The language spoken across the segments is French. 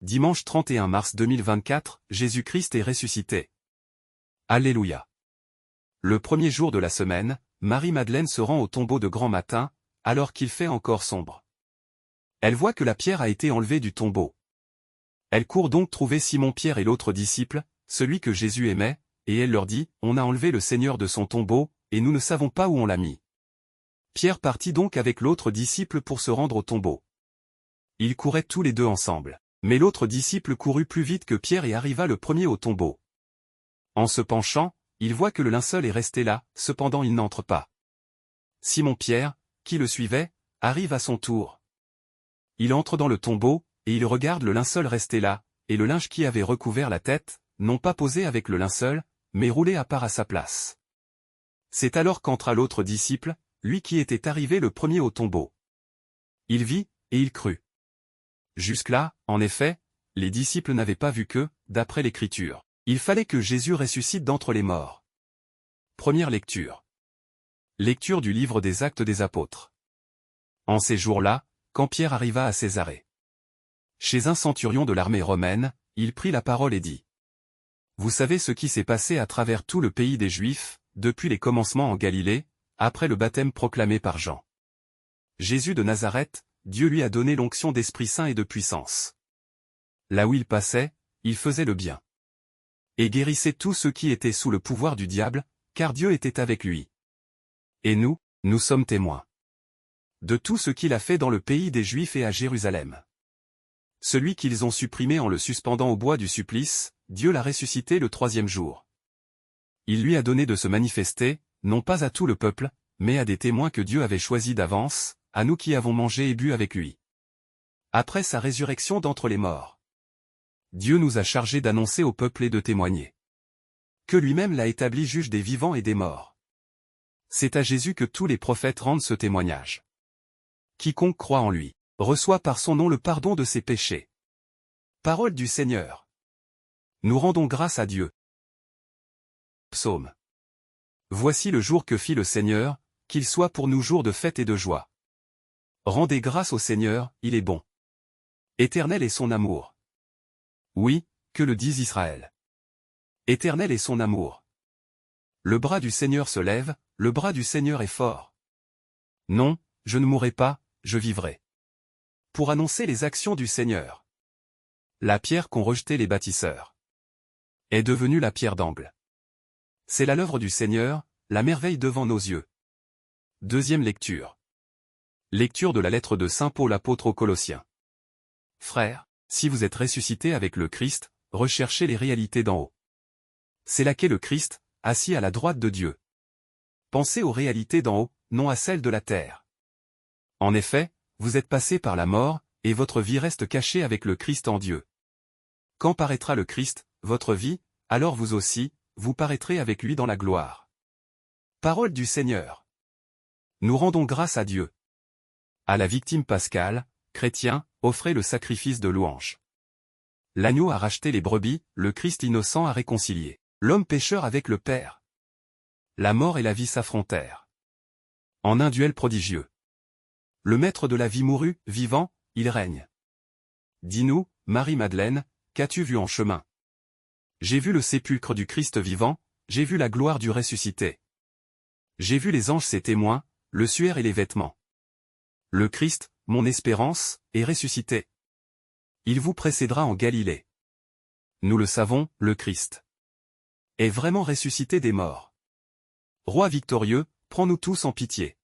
Dimanche 31 mars 2024, Jésus-Christ est ressuscité. Alléluia. Le premier jour de la semaine, Marie-Madeleine se rend au tombeau de grand matin, alors qu'il fait encore sombre. Elle voit que la pierre a été enlevée du tombeau. Elle court donc trouver Simon-Pierre et l'autre disciple, celui que Jésus aimait, et elle leur dit, « On a enlevé le Seigneur de son tombeau, et nous ne savons pas où on l'a mis. » Pierre partit donc avec l'autre disciple pour se rendre au tombeau. Ils couraient tous les deux ensemble. Mais l'autre disciple courut plus vite que Pierre et arriva le premier au tombeau. En se penchant, il voit que le linceul est resté là, cependant il n'entre pas. Simon-Pierre, qui le suivait, arrive à son tour. Il entre dans le tombeau, et il regarde le linceul resté là, et le linge qui avait recouvert la tête, non pas posé avec le linceul, mais roulé à part à sa place. C'est alors qu'entra l'autre disciple, lui qui était arrivé le premier au tombeau. Il vit, et il crut. Jusque-là, en effet, les disciples n'avaient pas vu que, d'après l'Écriture, il fallait que Jésus ressuscite d'entre les morts. Première lecture. Lecture du livre des Actes des Apôtres. En ces jours-là, quand Pierre arriva à Césarée, chez un centurion de l'armée romaine, il prit la parole et dit : « Vous savez ce qui s'est passé à travers tout le pays des Juifs, depuis les commencements en Galilée, après le baptême proclamé par Jean. Jésus de Nazareth, Dieu lui a donné l'onction d'Esprit Saint et de puissance. Là où il passait, il faisait le bien. Et guérissait tous ceux qui étaient sous le pouvoir du diable, car Dieu était avec lui. Et nous sommes témoins de tout ce qu'il a fait dans le pays des Juifs et à Jérusalem. Celui qu'ils ont supprimé en le suspendant au bois du supplice, Dieu l'a ressuscité le troisième jour. Il lui a donné de se manifester, non pas à tout le peuple, mais à des témoins que Dieu avait choisis d'avance, à nous qui avons mangé et bu avec lui. Après sa résurrection d'entre les morts, Dieu nous a chargés d'annoncer au peuple et de témoigner que lui-même l'a établi juge des vivants et des morts. C'est à Jésus que tous les prophètes rendent ce témoignage. Quiconque croit en lui reçoit par son nom le pardon de ses péchés. Parole du Seigneur. Nous rendons grâce à Dieu. Psaume. Voici le jour que fit le Seigneur, qu'il soit pour nous jour de fête et de joie. Rendez grâce au Seigneur, il est bon. Éternel est son amour. Oui, que le dise Israël. Éternel est son amour. Le bras du Seigneur se lève, le bras du Seigneur est fort. Non, je ne mourrai pas, je vivrai. Pour annoncer les actions du Seigneur. La pierre qu'ont rejetée les bâtisseurs est devenue la pierre d'angle. C'est là l'œuvre du Seigneur, la merveille devant nos yeux. Deuxième lecture. Lecture de la lettre de Saint Paul apôtre aux Colossiens. Frères, si vous êtes ressuscités avec le Christ, recherchez les réalités d'en haut. C'est là qu'est le Christ, assis à la droite de Dieu. Pensez aux réalités d'en haut, non à celles de la terre. En effet, vous êtes passés par la mort, et votre vie reste cachée avec le Christ en Dieu. Quand paraîtra le Christ, votre vie, alors vous aussi, vous paraîtrez avec lui dans la gloire. Parole du Seigneur. Nous rendons grâce à Dieu. À la victime pascale, chrétiens, offrez le sacrifice de louange. L'agneau a racheté les brebis, le Christ innocent a réconcilié l'homme pécheur avec le Père. La mort et la vie s'affrontèrent en un duel prodigieux. Le maître de la vie mourut, vivant, il règne. Dis-nous, Marie-Madeleine, qu'as-tu vu en chemin? J'ai vu le sépulcre du Christ vivant, j'ai vu la gloire du ressuscité. J'ai vu les anges ses témoins, le suaire et les vêtements. Le Christ, mon espérance, est ressuscité. Il vous précédera en Galilée. Nous le savons, le Christ est vraiment ressuscité des morts. Roi victorieux, prends-nous tous en pitié.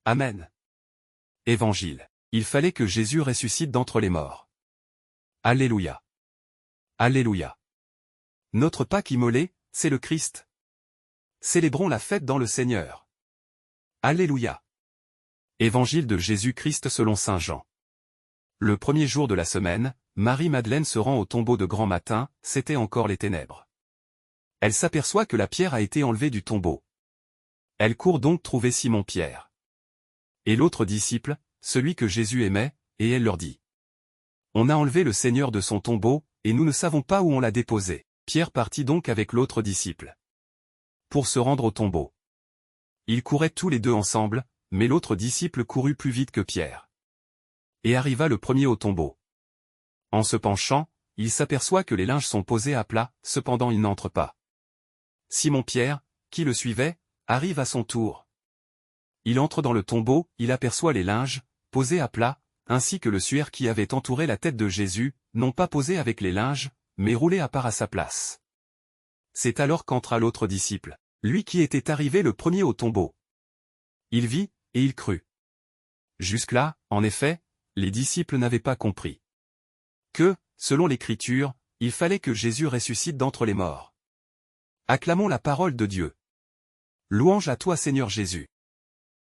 Amen. Évangile. Il fallait que Jésus ressuscite d'entre les morts. Alléluia. Alléluia. Notre Pâque immolé, c'est le Christ. Célébrons la fête dans le Seigneur. Alléluia. Évangile de Jésus-Christ selon saint Jean. Le premier jour de la semaine, Marie-Madeleine se rend au tombeau de grand matin, c'était encore les ténèbres. Elle s'aperçoit que la pierre a été enlevée du tombeau. Elle court donc trouver Simon-Pierre et l'autre disciple, celui que Jésus aimait, et elle leur dit : « On a enlevé le Seigneur de son tombeau, et nous ne savons pas où on l'a déposé. » Pierre partit donc avec l'autre disciple pour se rendre au tombeau. Ils couraient tous les deux ensemble, mais l'autre disciple courut plus vite que Pierre et arriva le premier au tombeau. En se penchant, il s'aperçoit que les linges sont posés à plat, cependant il n'entre pas. Simon-Pierre, qui le suivait, arrive à son tour. Il entre dans le tombeau, il aperçoit les linges, posés à plat, ainsi que le suaire qui avait entouré la tête de Jésus, non pas posé avec les linges, mais roulé à part à sa place. C'est alors qu'entra l'autre disciple, lui qui était arrivé le premier au tombeau. Il vit, et il crut. Jusque-là, en effet, les disciples n'avaient pas compris que, selon l'Écriture, il fallait que Jésus ressuscite d'entre les morts. Acclamons la parole de Dieu. Louange à toi Seigneur Jésus.